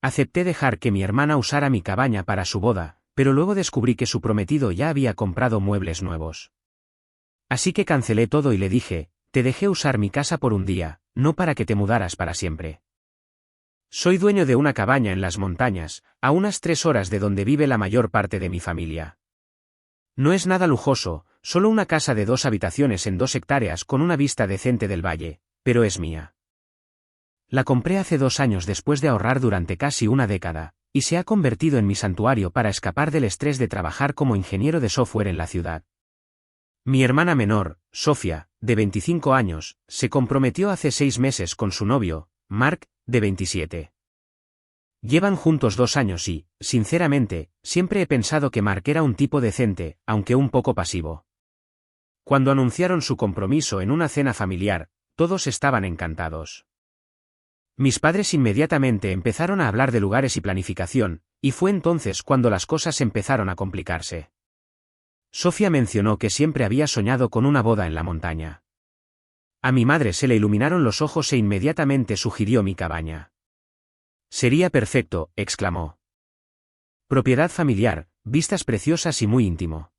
Acepté dejar que mi hermana usara mi cabaña para su boda, pero luego descubrí que su prometido ya había comprado muebles nuevos. Así que cancelé todo y le dije, te dejé usar mi casa por un día, no para que te mudaras para siempre. Soy dueño de una cabaña en las montañas, a unas 3 horas de donde vive la mayor parte de mi familia. No es nada lujoso, solo una casa de 2 habitaciones en 2 hectáreas con una vista decente del valle, pero es mía. La compré hace 2 años después de ahorrar durante casi una década, y se ha convertido en mi santuario para escapar del estrés de trabajar como ingeniero de software en la ciudad. Mi hermana menor, Sofía, de 25 años, se comprometió hace 6 meses con su novio, Mark, de 27. Llevan juntos 2 años y, sinceramente, siempre he pensado que Mark era un tipo decente, aunque un poco pasivo. Cuando anunciaron su compromiso en una cena familiar, todos estaban encantados. Mis padres inmediatamente empezaron a hablar de lugares y planificación, y fue entonces cuando las cosas empezaron a complicarse. Sofía mencionó que siempre había soñado con una boda en la montaña. A mi madre se le iluminaron los ojos e inmediatamente sugirió mi cabaña. Sería perfecto, exclamó. Propiedad familiar, vistas preciosas y muy íntimo.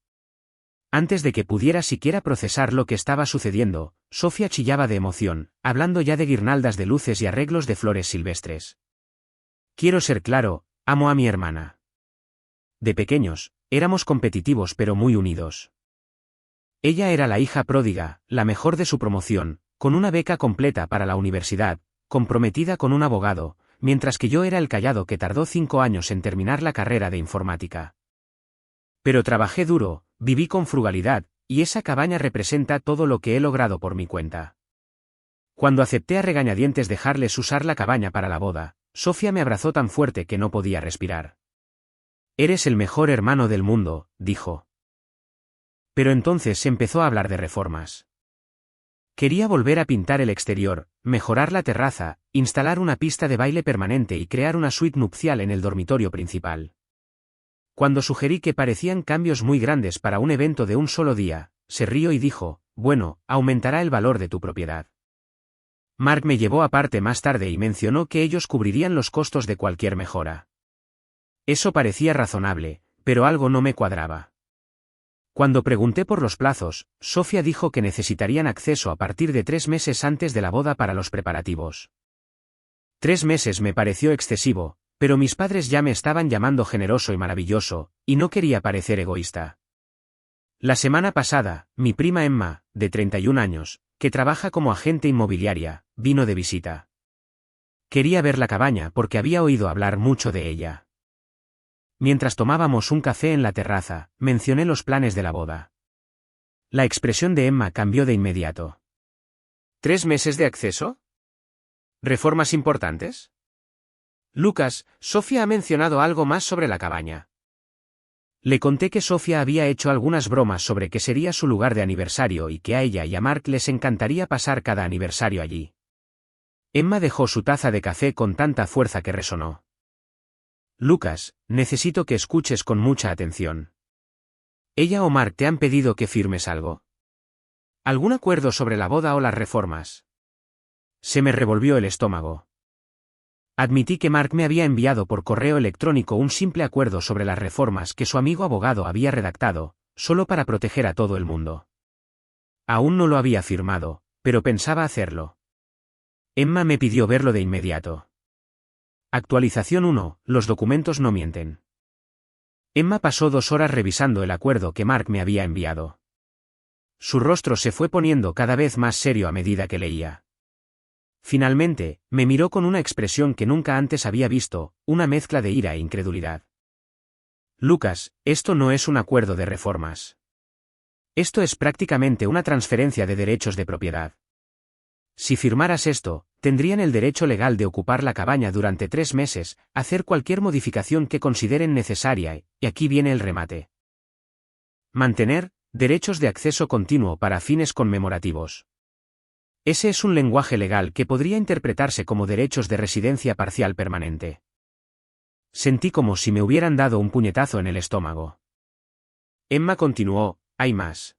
Antes de que pudiera siquiera procesar lo que estaba sucediendo, Sofía chillaba de emoción, hablando ya de guirnaldas de luces y arreglos de flores silvestres. Quiero ser claro, amo a mi hermana. De pequeños, éramos competitivos pero muy unidos. Ella era la hija pródiga, la mejor de su promoción, con una beca completa para la universidad, comprometida con un abogado, mientras que yo era el callado que tardó 5 años en terminar la carrera de informática. Pero trabajé duro, viví con frugalidad, y esa cabaña representa todo lo que he logrado por mi cuenta. Cuando acepté a regañadientes dejarles usar la cabaña para la boda, Sofía me abrazó tan fuerte que no podía respirar. Eres el mejor hermano del mundo, dijo. Pero entonces se empezó a hablar de reformas. Quería volver a pintar el exterior, mejorar la terraza, instalar una pista de baile permanente y crear una suite nupcial en el dormitorio principal. Cuando sugerí que parecían cambios muy grandes para un evento de un solo día, se rió y dijo, bueno, aumentará el valor de tu propiedad. Mark me llevó aparte más tarde y mencionó que ellos cubrirían los costos de cualquier mejora. Eso parecía razonable, pero algo no me cuadraba. Cuando pregunté por los plazos, Sofía dijo que necesitarían acceso a partir de 3 meses antes de la boda para los preparativos. 3 meses me pareció excesivo, pero mis padres ya me estaban llamando generoso y maravilloso, y no quería parecer egoísta. La semana pasada, mi prima Emma, de 31 años, que trabaja como agente inmobiliaria, vino de visita. Quería ver la cabaña porque había oído hablar mucho de ella. Mientras tomábamos un café en la terraza, mencioné los planes de la boda. La expresión de Emma cambió de inmediato. ¿3 meses de acceso? ¿Reformas importantes? Lucas, Sofía ha mencionado algo más sobre la cabaña. Le conté que Sofía había hecho algunas bromas sobre que sería su lugar de aniversario y que a ella y a Mark les encantaría pasar cada aniversario allí. Emma dejó su taza de café con tanta fuerza que resonó. Lucas, necesito que escuches con mucha atención. ¿Ella o Mark te han pedido que firmes algo? ¿Algún acuerdo sobre la boda o las reformas? Se me revolvió el estómago. Admití que Mark me había enviado por correo electrónico un simple acuerdo sobre las reformas que su amigo abogado había redactado, solo para proteger a todo el mundo. Aún no lo había firmado, pero pensaba hacerlo. Emma me pidió verlo de inmediato. Actualización 1, los documentos no mienten. Emma pasó 2 horas revisando el acuerdo que Mark me había enviado. Su rostro se fue poniendo cada vez más serio a medida que leía. Finalmente, me miró con una expresión que nunca antes había visto, una mezcla de ira e incredulidad. Lucas, esto no es un acuerdo de reformas. Esto es prácticamente una transferencia de derechos de propiedad. Si firmaras esto, tendrían el derecho legal de ocupar la cabaña durante 3 meses, hacer cualquier modificación que consideren necesaria, y aquí viene el remate. Mantener derechos de acceso continuo para fines conmemorativos. Ese es un lenguaje legal que podría interpretarse como derechos de residencia parcial permanente. Sentí como si me hubieran dado un puñetazo en el estómago. Emma continuó, hay más.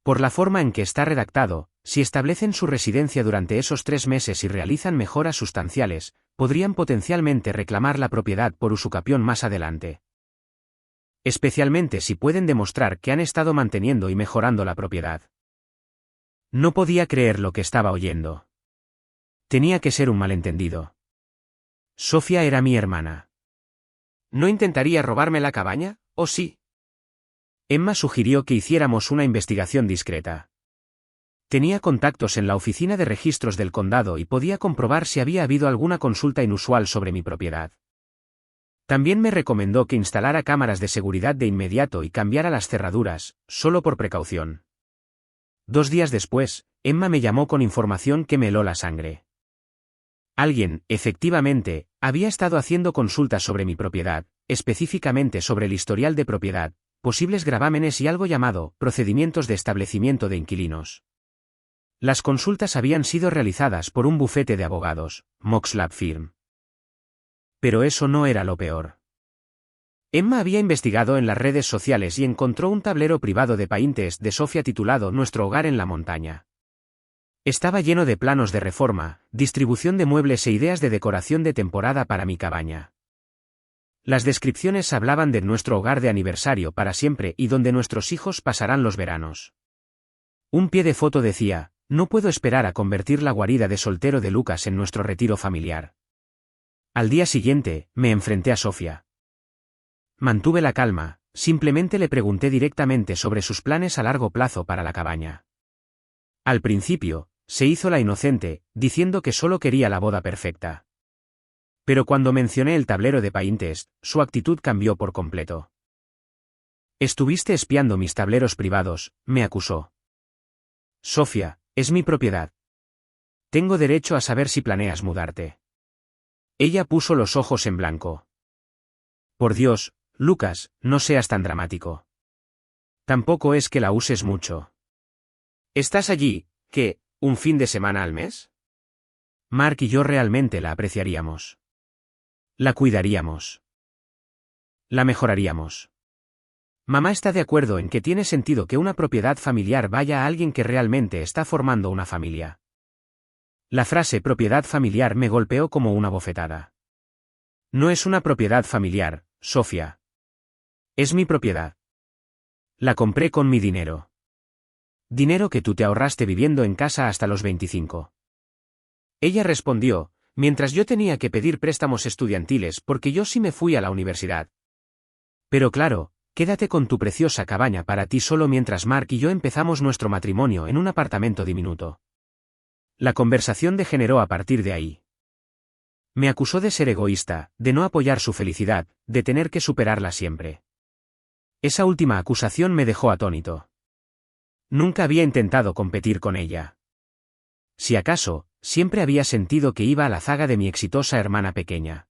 Por la forma en que está redactado, si establecen su residencia durante esos 3 meses y realizan mejoras sustanciales, podrían potencialmente reclamar la propiedad por usucapión más adelante. Especialmente si pueden demostrar que han estado manteniendo y mejorando la propiedad. No podía creer lo que estaba oyendo. Tenía que ser un malentendido. Sofía era mi hermana. ¿No intentaría robarme la cabaña, o sí? Emma sugirió que hiciéramos una investigación discreta. Tenía contactos en la oficina de registros del condado y podía comprobar si había habido alguna consulta inusual sobre mi propiedad. También me recomendó que instalara cámaras de seguridad de inmediato y cambiara las cerraduras, solo por precaución. 2 días después, Emma me llamó con información que me heló la sangre. Alguien, efectivamente, había estado haciendo consultas sobre mi propiedad, específicamente sobre el historial de propiedad, posibles gravámenes y algo llamado procedimientos de establecimiento de inquilinos. Las consultas habían sido realizadas por un bufete de abogados, Mox Lab Firm. Pero eso no era lo peor. Emma había investigado en las redes sociales y encontró un tablero privado de Pinterest de Sofía titulado Nuestro hogar en la montaña. Estaba lleno de planos de reforma, distribución de muebles e ideas de decoración de temporada para mi cabaña. Las descripciones hablaban de nuestro hogar de aniversario para siempre y donde nuestros hijos pasarán los veranos. Un pie de foto decía: no puedo esperar a convertir la guarida de soltero de Lucas en nuestro retiro familiar. Al día siguiente, me enfrenté a Sofía. Mantuve la calma, simplemente le pregunté directamente sobre sus planes a largo plazo para la cabaña. Al principio, se hizo la inocente, diciendo que solo quería la boda perfecta. Pero cuando mencioné el tablero de Pinterest, su actitud cambió por completo. «Estuviste espiando mis tableros privados», me acusó. «Sofía, es mi propiedad. Tengo derecho a saber si planeas mudarte». Ella puso los ojos en blanco. «Por Dios, Lucas, no seas tan dramático. Tampoco es que la uses mucho». ¿Estás allí, qué, un fin de semana al mes? Mark y yo realmente la apreciaríamos. La cuidaríamos. La mejoraríamos. Mamá está de acuerdo en que tiene sentido que una propiedad familiar vaya a alguien que realmente está formando una familia. La frase propiedad familiar me golpeó como una bofetada. No es una propiedad familiar, Sofía. Es mi propiedad. La compré con mi dinero. Dinero que tú te ahorraste viviendo en casa hasta los 25. Ella respondió, mientras yo tenía que pedir préstamos estudiantiles porque yo sí me fui a la universidad. Pero claro, quédate con tu preciosa cabaña para ti solo mientras Mark y yo empezamos nuestro matrimonio en un apartamento diminuto. La conversación degeneró a partir de ahí. Me acusó de ser egoísta, de no apoyar su felicidad, de tener que superarla siempre. Esa última acusación me dejó atónito. Nunca había intentado competir con ella. Si acaso, siempre había sentido que iba a la zaga de mi exitosa hermana pequeña.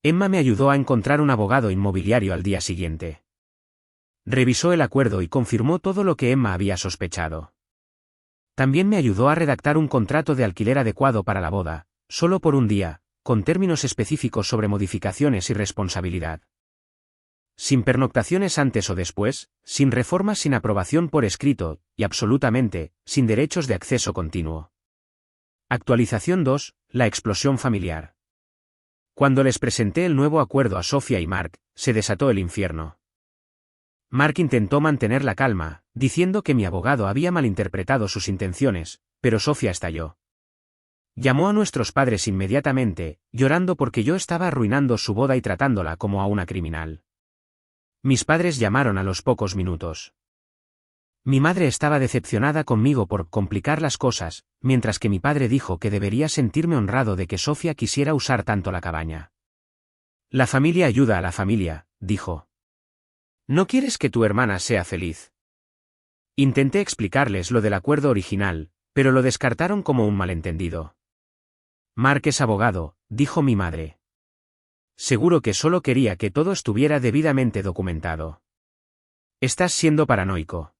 Emma me ayudó a encontrar un abogado inmobiliario al día siguiente. Revisó el acuerdo y confirmó todo lo que Emma había sospechado. También me ayudó a redactar un contrato de alquiler adecuado para la boda, solo por un día, con términos específicos sobre modificaciones y responsabilidad. Sin pernoctaciones antes o después, sin reformas sin aprobación por escrito, y absolutamente, sin derechos de acceso continuo. Actualización 2, la explosión familiar. Cuando les presenté el nuevo acuerdo a Sofía y Mark, se desató el infierno. Mark intentó mantener la calma, diciendo que mi abogado había malinterpretado sus intenciones, pero Sofía estalló. Llamó a nuestros padres inmediatamente, llorando porque yo estaba arruinando su boda y tratándola como a una criminal. Mis padres llamaron a los pocos minutos. Mi madre estaba decepcionada conmigo por complicar las cosas, mientras que mi padre dijo que debería sentirme honrado de que Sofía quisiera usar tanto la cabaña. La familia ayuda a la familia, dijo. ¿No quieres que tu hermana sea feliz? Intenté explicarles lo del acuerdo original, pero lo descartaron como un malentendido. Mark es abogado, dijo mi madre. Seguro que solo quería que todo estuviera debidamente documentado. Estás siendo paranoico.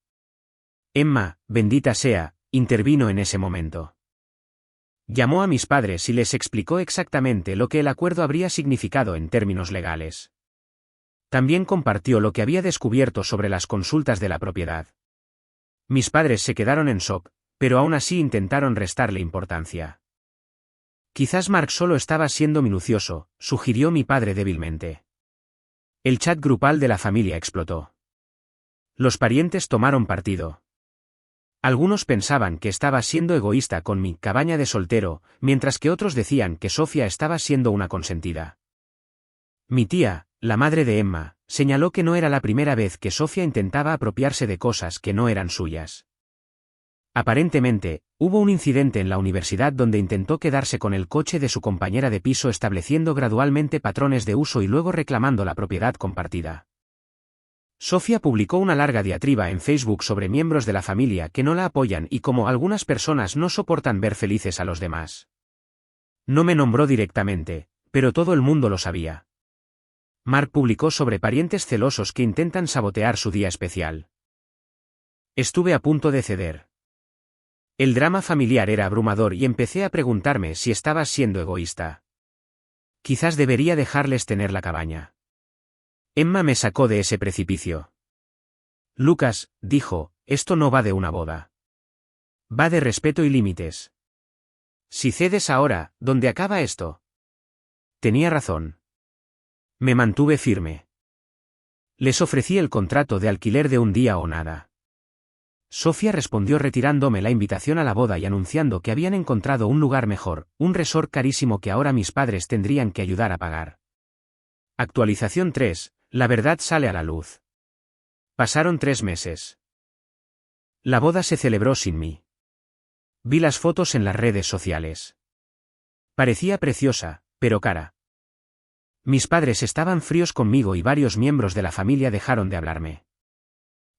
Emma, bendita sea, intervino en ese momento. Llamó a mis padres y les explicó exactamente lo que el acuerdo habría significado en términos legales. También compartió lo que había descubierto sobre las consultas de la propiedad. Mis padres se quedaron en shock, pero aún así intentaron restarle importancia. Quizás Mark solo estaba siendo minucioso, sugirió mi padre débilmente. El chat grupal de la familia explotó. Los parientes tomaron partido. Algunos pensaban que estaba siendo egoísta con mi cabaña de soltero, mientras que otros decían que Sofía estaba siendo una consentida. Mi tía, la madre de Emma, señaló que no era la primera vez que Sofía intentaba apropiarse de cosas que no eran suyas. Aparentemente, hubo un incidente en la universidad donde intentó quedarse con el coche de su compañera de piso estableciendo gradualmente patrones de uso y luego reclamando la propiedad compartida. Sofía publicó una larga diatriba en Facebook sobre miembros de la familia que no la apoyan y cómo algunas personas no soportan ver felices a los demás. No me nombró directamente, pero todo el mundo lo sabía. Mark publicó sobre parientes celosos que intentan sabotear su día especial. Estuve a punto de ceder. El drama familiar era abrumador y empecé a preguntarme si estaba siendo egoísta. Quizás debería dejarles tener la cabaña. Emma me sacó de ese precipicio. Lucas, dijo, esto no va de una boda. Va de respeto y límites. Si cedes ahora, ¿dónde acaba esto? Tenía razón. Me mantuve firme. Les ofrecí el contrato de alquiler de un día o nada. Sofía respondió retirándome la invitación a la boda y anunciando que habían encontrado un lugar mejor, un resort carísimo que ahora mis padres tendrían que ayudar a pagar. Actualización 3, la verdad sale a la luz. Pasaron 3 meses. La boda se celebró sin mí. Vi las fotos en las redes sociales. Parecía preciosa, pero cara. Mis padres estaban fríos conmigo y varios miembros de la familia dejaron de hablarme.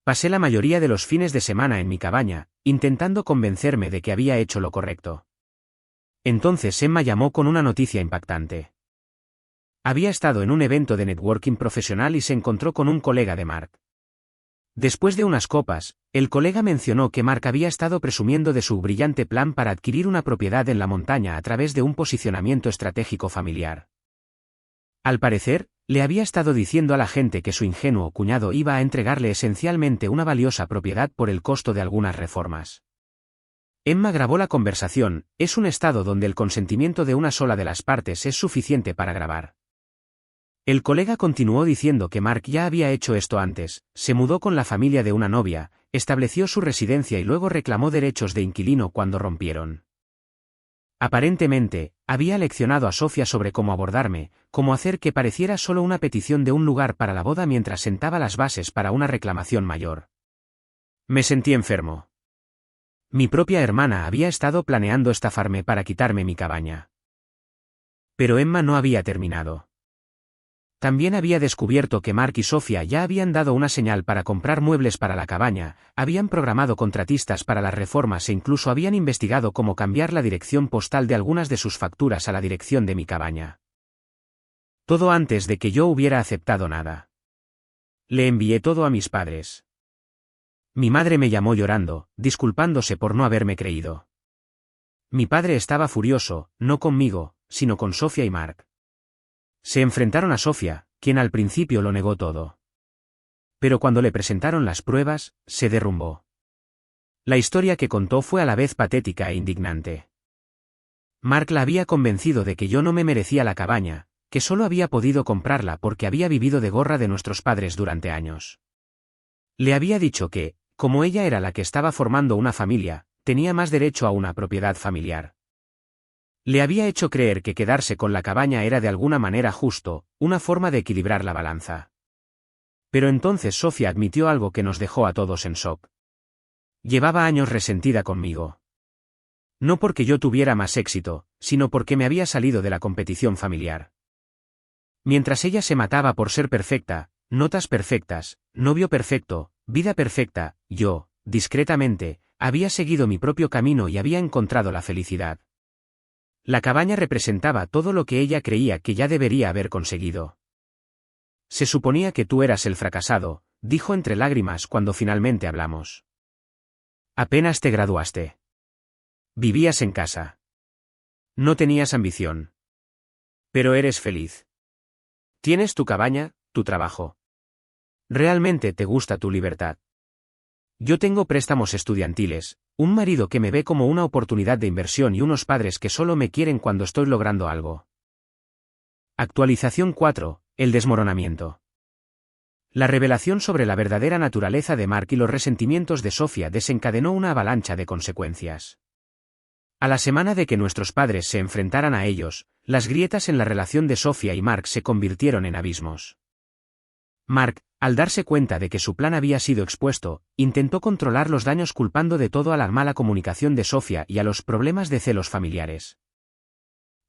Pasé la mayoría de los fines de semana en mi cabaña, intentando convencerme de que había hecho lo correcto. Entonces Emma llamó con una noticia impactante. Había estado en un evento de networking profesional y se encontró con un colega de Mark. Después de unas copas, el colega mencionó que Mark había estado presumiendo de su brillante plan para adquirir una propiedad en la montaña a través de un posicionamiento estratégico familiar. Al parecer, le había estado diciendo a la gente que su ingenuo cuñado iba a entregarle esencialmente una valiosa propiedad por el costo de algunas reformas. Emma grabó la conversación, es un estado donde el consentimiento de una sola de las partes es suficiente para grabar. El colega continuó diciendo que Mark ya había hecho esto antes, se mudó con la familia de una novia, estableció su residencia y luego reclamó derechos de inquilino cuando rompieron. Aparentemente, había leccionado a Sofía sobre cómo abordarme, cómo hacer que pareciera solo una petición de un lugar para la boda mientras sentaba las bases para una reclamación mayor. Me sentí enfermo. Mi propia hermana había estado planeando estafarme para quitarme mi cabaña. Pero Emma no había terminado. También había descubierto que Mark y Sofía ya habían dado una señal para comprar muebles para la cabaña, habían programado contratistas para las reformas e incluso habían investigado cómo cambiar la dirección postal de algunas de sus facturas a la dirección de mi cabaña. Todo antes de que yo hubiera aceptado nada. Le envié todo a mis padres. Mi madre me llamó llorando, disculpándose por no haberme creído. Mi padre estaba furioso, no conmigo, sino con Sofía y Mark. Se enfrentaron a Sofía, quien al principio lo negó todo. Pero cuando le presentaron las pruebas, se derrumbó. La historia que contó fue a la vez patética e indignante. Mark la había convencido de que yo no me merecía la cabaña, que solo había podido comprarla porque había vivido de gorra de nuestros padres durante años. Le había dicho que, como ella era la que estaba formando una familia, tenía más derecho a una propiedad familiar. Le había hecho creer que quedarse con la cabaña era de alguna manera justo, una forma de equilibrar la balanza. Pero entonces Sofía admitió algo que nos dejó a todos en shock. Llevaba años resentida conmigo. No porque yo tuviera más éxito, sino porque me había salido de la competición familiar. Mientras ella se mataba por ser perfecta, notas perfectas, novio perfecto, vida perfecta, yo, discretamente, había seguido mi propio camino y había encontrado la felicidad. La cabaña representaba todo lo que ella creía que ya debería haber conseguido. Se suponía que tú eras el fracasado, dijo entre lágrimas cuando finalmente hablamos. Apenas te graduaste. Vivías en casa. No tenías ambición. Pero eres feliz. Tienes tu cabaña, tu trabajo. Realmente te gusta tu libertad. Yo tengo préstamos estudiantiles, Un marido que me ve como una oportunidad de inversión y unos padres que solo me quieren cuando estoy logrando algo. Actualización 4. El desmoronamiento. La revelación sobre la verdadera naturaleza de Mark y los resentimientos de Sofía desencadenó una avalancha de consecuencias. A la semana de que nuestros padres se enfrentaran a ellos, las grietas en la relación de Sofía y Mark se convirtieron en abismos. Mark, al darse cuenta de que su plan había sido expuesto, intentó controlar los daños culpando de todo a la mala comunicación de Sofía y a los problemas de celos familiares.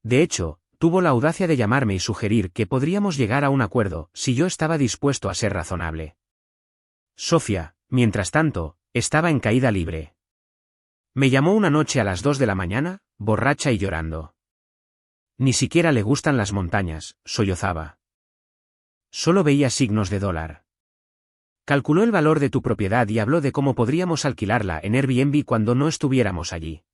De hecho, tuvo la audacia de llamarme y sugerir que podríamos llegar a un acuerdo si yo estaba dispuesto a ser razonable. Sofía, mientras tanto, estaba en caída libre. Me llamó una noche a las 2 de la mañana, borracha y llorando. Ni siquiera le gustan las montañas, sollozaba. Solo veía signos de dólar. Calculó el valor de tu propiedad y habló de cómo podríamos alquilarla en Airbnb cuando no estuviéramos allí.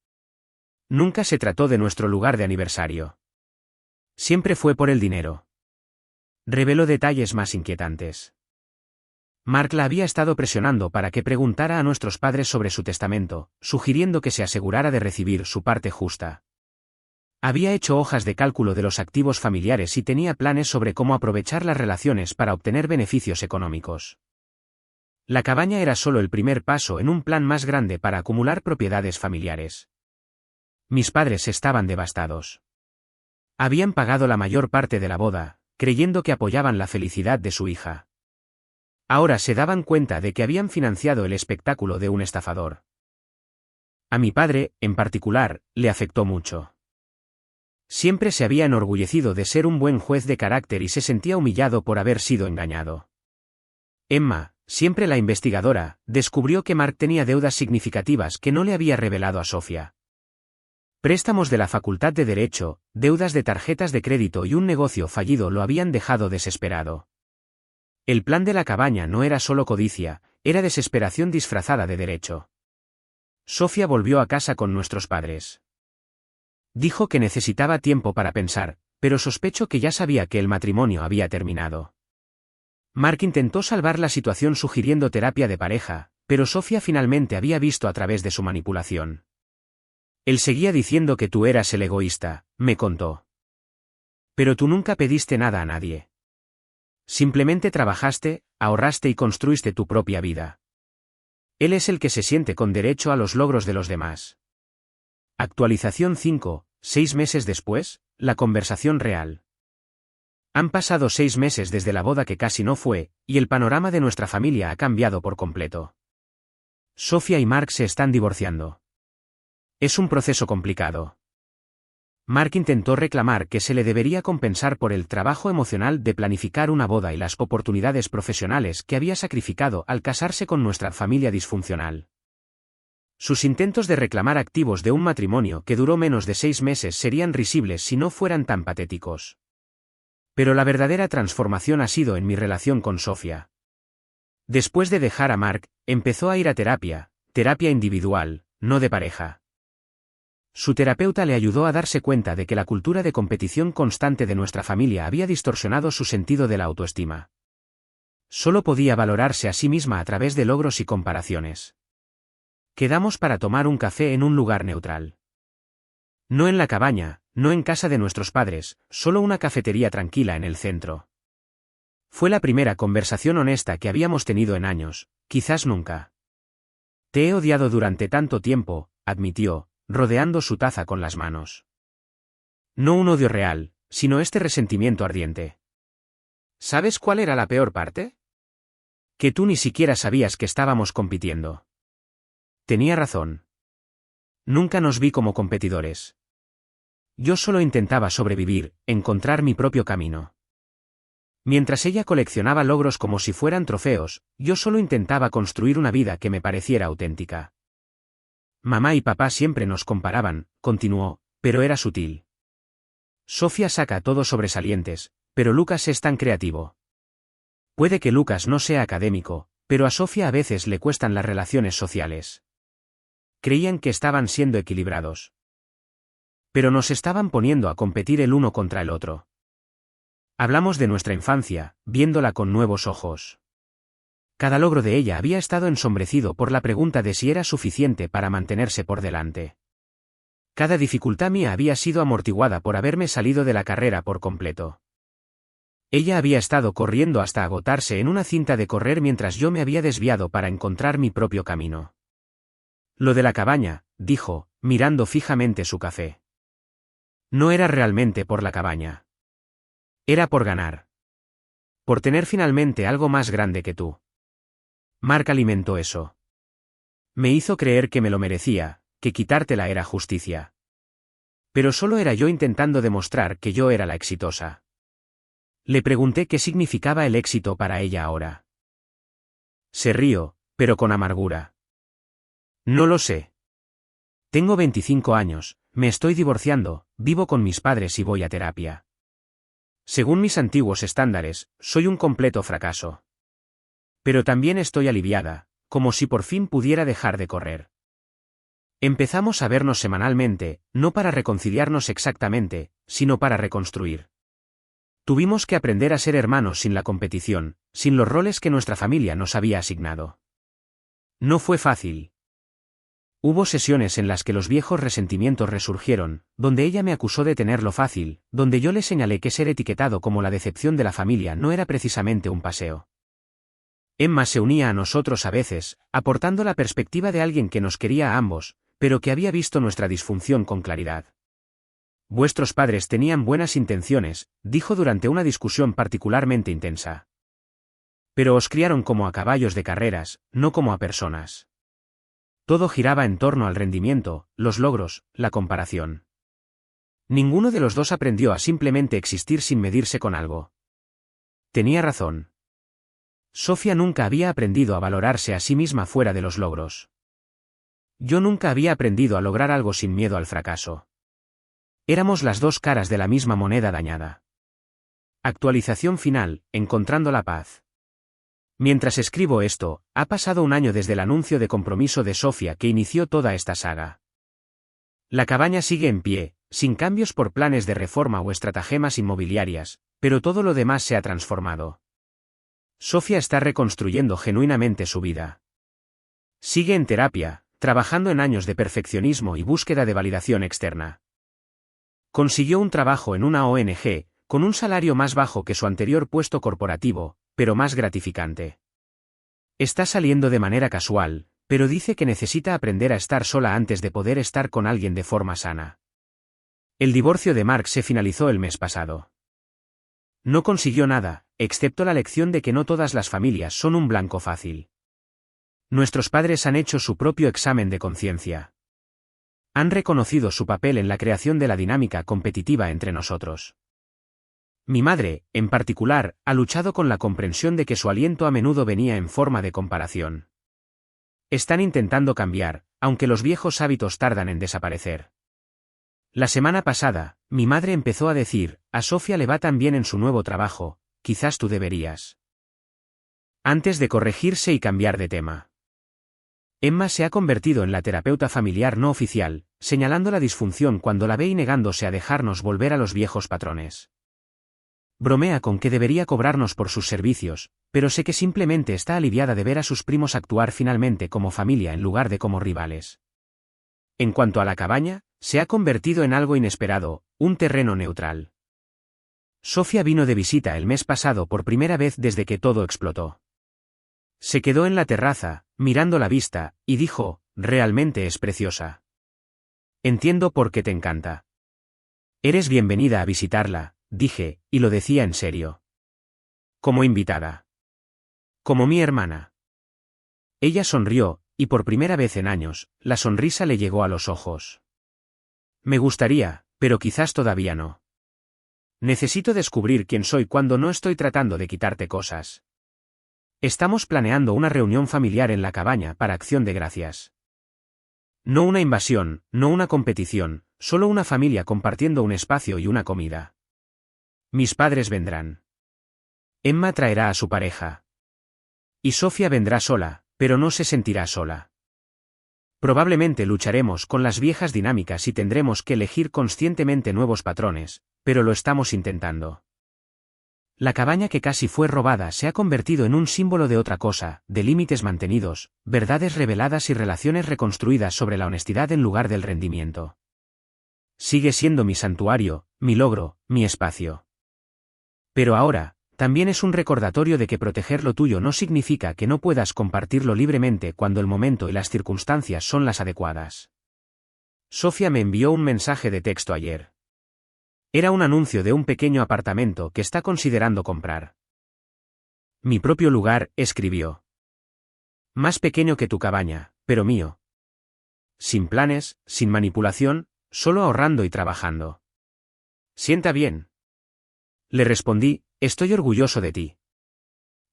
Nunca se trató de nuestro lugar de aniversario. Siempre fue por el dinero. Reveló detalles más inquietantes. Mark la había estado presionando para que preguntara a nuestros padres sobre su testamento, sugiriendo que se asegurara de recibir su parte justa. Había hecho hojas de cálculo de los activos familiares y tenía planes sobre cómo aprovechar las relaciones para obtener beneficios económicos. La cabaña era solo el primer paso en un plan más grande para acumular propiedades familiares. Mis padres estaban devastados. Habían pagado la mayor parte de la boda, creyendo que apoyaban la felicidad de su hija. Ahora se daban cuenta de que habían financiado el espectáculo de un estafador. A mi padre, en particular, le afectó mucho. Siempre se había enorgullecido de ser un buen juez de carácter y se sentía humillado por haber sido engañado. Emma, siempre la investigadora, descubrió que Mark tenía deudas significativas que no le había revelado a Sofía. Préstamos de la Facultad de Derecho, deudas de tarjetas de crédito y un negocio fallido lo habían dejado desesperado. El plan de la cabaña no era solo codicia, era desesperación disfrazada de derecho. Sofía volvió a casa con nuestros padres. Dijo que necesitaba tiempo para pensar, pero sospecho que ya sabía que el matrimonio había terminado. Mark intentó salvar la situación sugiriendo terapia de pareja, pero Sofía finalmente había visto a través de su manipulación. Él seguía diciendo que tú eras el egoísta, me contó. Pero tú nunca pediste nada a nadie. Simplemente trabajaste, ahorraste y construiste tu propia vida. Él es el que se siente con derecho a los logros de los demás. Actualización 5, 6 meses después, la conversación real. Han pasado 6 meses desde la boda que casi no fue, y el panorama de nuestra familia ha cambiado por completo. Sofía y Mark se están divorciando. Es un proceso complicado. Mark intentó reclamar que se le debería compensar por el trabajo emocional de planificar una boda y las oportunidades profesionales que había sacrificado al casarse con nuestra familia disfuncional. Sus intentos de reclamar activos de un matrimonio que duró menos de 6 meses serían risibles si no fueran tan patéticos. Pero la verdadera transformación ha sido en mi relación con Sofía. Después de dejar a Mark, empezó a ir a terapia individual, no de pareja. Su terapeuta le ayudó a darse cuenta de que la cultura de competición constante de nuestra familia había distorsionado su sentido de la autoestima. Solo podía valorarse a sí misma a través de logros y comparaciones. Quedamos para tomar un café en un lugar neutral. No en la cabaña, no en casa de nuestros padres, solo una cafetería tranquila en el centro. Fue la primera conversación honesta que habíamos tenido en años, quizás nunca. Te he odiado durante tanto tiempo, admitió, rodeando su taza con las manos. No un odio real, sino este resentimiento ardiente. ¿Sabes cuál era la peor parte? Que tú ni siquiera sabías que estábamos compitiendo. Tenía razón. Nunca nos vi como competidores. Yo solo intentaba sobrevivir, encontrar mi propio camino. Mientras ella coleccionaba logros como si fueran trofeos, yo solo intentaba construir una vida que me pareciera auténtica. Mamá y papá siempre nos comparaban, continuó, pero era sutil. Sofía saca todos sobresalientes, pero Lucas es tan creativo. Puede que Lucas no sea académico, pero a Sofía a veces le cuestan las relaciones sociales. Creían que estaban siendo equilibrados. Pero nos estaban poniendo a competir el uno contra el otro. Hablamos de nuestra infancia, viéndola con nuevos ojos. Cada logro de ella había estado ensombrecido por la pregunta de si era suficiente para mantenerse por delante. Cada dificultad mía había sido amortiguada por haberme salido de la carrera por completo. Ella había estado corriendo hasta agotarse en una cinta de correr mientras yo me había desviado para encontrar mi propio camino. Lo de la cabaña, dijo, mirando fijamente su café. No era realmente por la cabaña. Era por ganar. Por tener finalmente algo más grande que tú. Mark alimentó eso. Me hizo creer que me lo merecía, que quitártela era justicia. Pero solo era yo intentando demostrar que yo era la exitosa. Le pregunté qué significaba el éxito para ella ahora. Se rió, pero con amargura. No lo sé. Tengo 25 años, me estoy divorciando, vivo con mis padres y voy a terapia. Según mis antiguos estándares, soy un completo fracaso. Pero también estoy aliviada, como si por fin pudiera dejar de correr. Empezamos a vernos semanalmente, no para reconciliarnos exactamente, sino para reconstruir. Tuvimos que aprender a ser hermanos sin la competición, sin los roles que nuestra familia nos había asignado. No fue fácil. Hubo sesiones en las que los viejos resentimientos resurgieron, donde ella me acusó de tenerlo fácil, donde yo le señalé que ser etiquetado como la decepción de la familia no era precisamente un paseo. Emma se unía a nosotros a veces, aportando la perspectiva de alguien que nos quería a ambos, pero que había visto nuestra disfunción con claridad. Vuestros padres tenían buenas intenciones, dijo durante una discusión particularmente intensa. Pero os criaron como a caballos de carreras, no como a personas. Todo giraba en torno al rendimiento, los logros, la comparación. Ninguno de los dos aprendió a simplemente existir sin medirse con algo. Tenía razón. Sofía nunca había aprendido a valorarse a sí misma fuera de los logros. Yo nunca había aprendido a lograr algo sin miedo al fracaso. Éramos las dos caras de la misma moneda dañada. Actualización final, encontrando la paz. Mientras escribo esto, ha pasado un año desde el anuncio de compromiso de Sofía que inició toda esta saga. La cabaña sigue en pie, sin cambios por planes de reforma o estratagemas inmobiliarias, pero todo lo demás se ha transformado. Sofía está reconstruyendo genuinamente su vida. Sigue en terapia, trabajando en años de perfeccionismo y búsqueda de validación externa. Consiguió un trabajo en una ONG, con un salario más bajo que su anterior puesto corporativo, pero más gratificante. Está saliendo de manera casual, pero dice que necesita aprender a estar sola antes de poder estar con alguien de forma sana. El divorcio de Mark se finalizó el mes pasado. No consiguió nada, excepto la lección de que no todas las familias son un blanco fácil. Nuestros padres han hecho su propio examen de conciencia. Han reconocido su papel en la creación de la dinámica competitiva entre nosotros. Mi madre, en particular, ha luchado con la comprensión de que su aliento a menudo venía en forma de comparación. Están intentando cambiar, aunque los viejos hábitos tardan en desaparecer. La semana pasada, mi madre empezó a decir, a Sofía le va tan bien en su nuevo trabajo, quizás tú deberías. Antes de corregirse y cambiar de tema. Emma se ha convertido en la terapeuta familiar no oficial, señalando la disfunción cuando la ve y negándose a dejarnos volver a los viejos patrones. Bromea con que debería cobrarnos por sus servicios, pero sé que simplemente está aliviada de ver a sus primos actuar finalmente como familia en lugar de como rivales. En cuanto a la cabaña, se ha convertido en algo inesperado, un terreno neutral. Sofía vino de visita el mes pasado por primera vez desde que todo explotó. Se quedó en la terraza, mirando la vista, y dijo, realmente es preciosa. Entiendo por qué te encanta. Eres bienvenida a visitarla, dije, y lo decía en serio. Como invitada. Como mi hermana. Ella sonrió, y por primera vez en años, la sonrisa le llegó a los ojos. Me gustaría, pero quizás todavía no. Necesito descubrir quién soy cuando no estoy tratando de quitarte cosas. Estamos planeando una reunión familiar en la cabaña para Acción de Gracias. No una invasión, no una competición, solo una familia compartiendo un espacio y una comida. Mis padres vendrán. Emma traerá a su pareja. Y Sofía vendrá sola, pero no se sentirá sola. Probablemente lucharemos con las viejas dinámicas y tendremos que elegir conscientemente nuevos patrones, pero lo estamos intentando. La cabaña que casi fue robada se ha convertido en un símbolo de otra cosa, de límites mantenidos, verdades reveladas y relaciones reconstruidas sobre la honestidad en lugar del rendimiento. Sigue siendo mi santuario, mi logro, mi espacio. Pero ahora, también es un recordatorio de que proteger lo tuyo no significa que no puedas compartirlo libremente cuando el momento y las circunstancias son las adecuadas. Sofía me envió un mensaje de texto ayer. Era un anuncio de un pequeño apartamento que está considerando comprar. Mi propio lugar, escribió. Más pequeño que tu cabaña, pero mío. Sin planes, sin manipulación, solo ahorrando y trabajando. Sienta bien. Le respondí, estoy orgulloso de ti.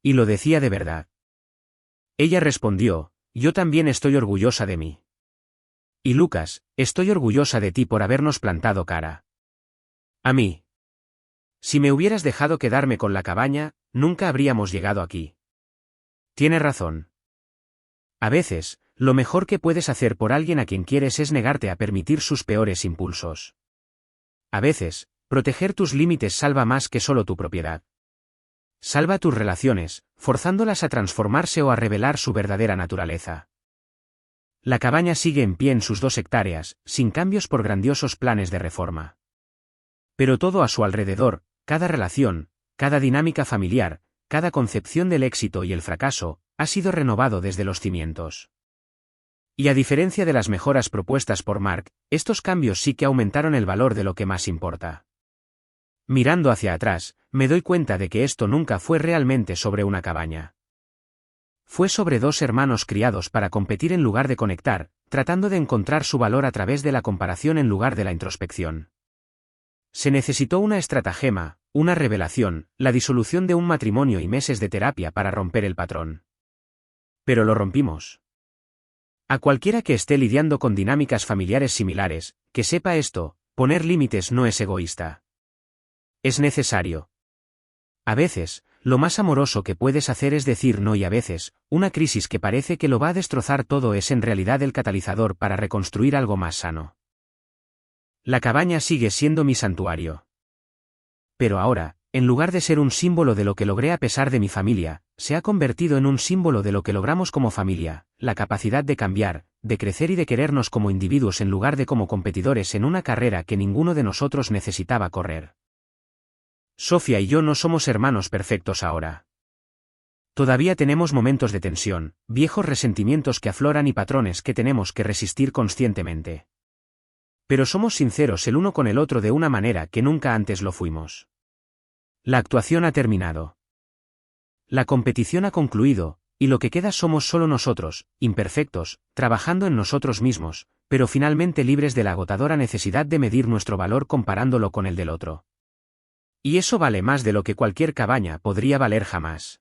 Y lo decía de verdad. Ella respondió, yo también estoy orgullosa de mí. Y Lucas, estoy orgullosa de ti por habernos plantado cara. A mí. Si me hubieras dejado quedarme con la cabaña, nunca habríamos llegado aquí. Tiene razón. A veces, lo mejor que puedes hacer por alguien a quien quieres es negarte a permitir sus peores impulsos. A veces, proteger tus límites salva más que solo tu propiedad. Salva tus relaciones, forzándolas a transformarse o a revelar su verdadera naturaleza. La cabaña sigue en pie en sus 2 hectáreas, sin cambios por grandiosos planes de reforma. Pero todo a su alrededor, cada relación, cada dinámica familiar, cada concepción del éxito y el fracaso, ha sido renovado desde los cimientos. Y a diferencia de las mejoras propuestas por Mark, estos cambios sí que aumentaron el valor de lo que más importa. Mirando hacia atrás, me doy cuenta de que esto nunca fue realmente sobre una cabaña. Fue sobre 2 hermanos criados para competir en lugar de conectar, tratando de encontrar su valor a través de la comparación en lugar de la introspección. Se necesitó una estratagema, una revelación, la disolución de un matrimonio y meses de terapia para romper el patrón. Pero lo rompimos. A cualquiera que esté lidiando con dinámicas familiares similares, que sepa esto, poner límites no es egoísta. Es necesario. A veces, lo más amoroso que puedes hacer es decir no, y a veces, una crisis que parece que lo va a destrozar todo es en realidad el catalizador para reconstruir algo más sano. La cabaña sigue siendo mi santuario. Pero ahora, en lugar de ser un símbolo de lo que logré a pesar de mi familia, se ha convertido en un símbolo de lo que logramos como familia, la capacidad de cambiar, de crecer y de querernos como individuos en lugar de como competidores en una carrera que ninguno de nosotros necesitaba correr. Sofía y yo no somos hermanos perfectos ahora. Todavía tenemos momentos de tensión, viejos resentimientos que afloran y patrones que tenemos que resistir conscientemente. Pero somos sinceros el uno con el otro de una manera que nunca antes lo fuimos. La actuación ha terminado. La competición ha concluido, y lo que queda somos solo nosotros, imperfectos, trabajando en nosotros mismos, pero finalmente libres de la agotadora necesidad de medir nuestro valor comparándolo con el del otro. Y eso vale más de lo que cualquier cabaña podría valer jamás.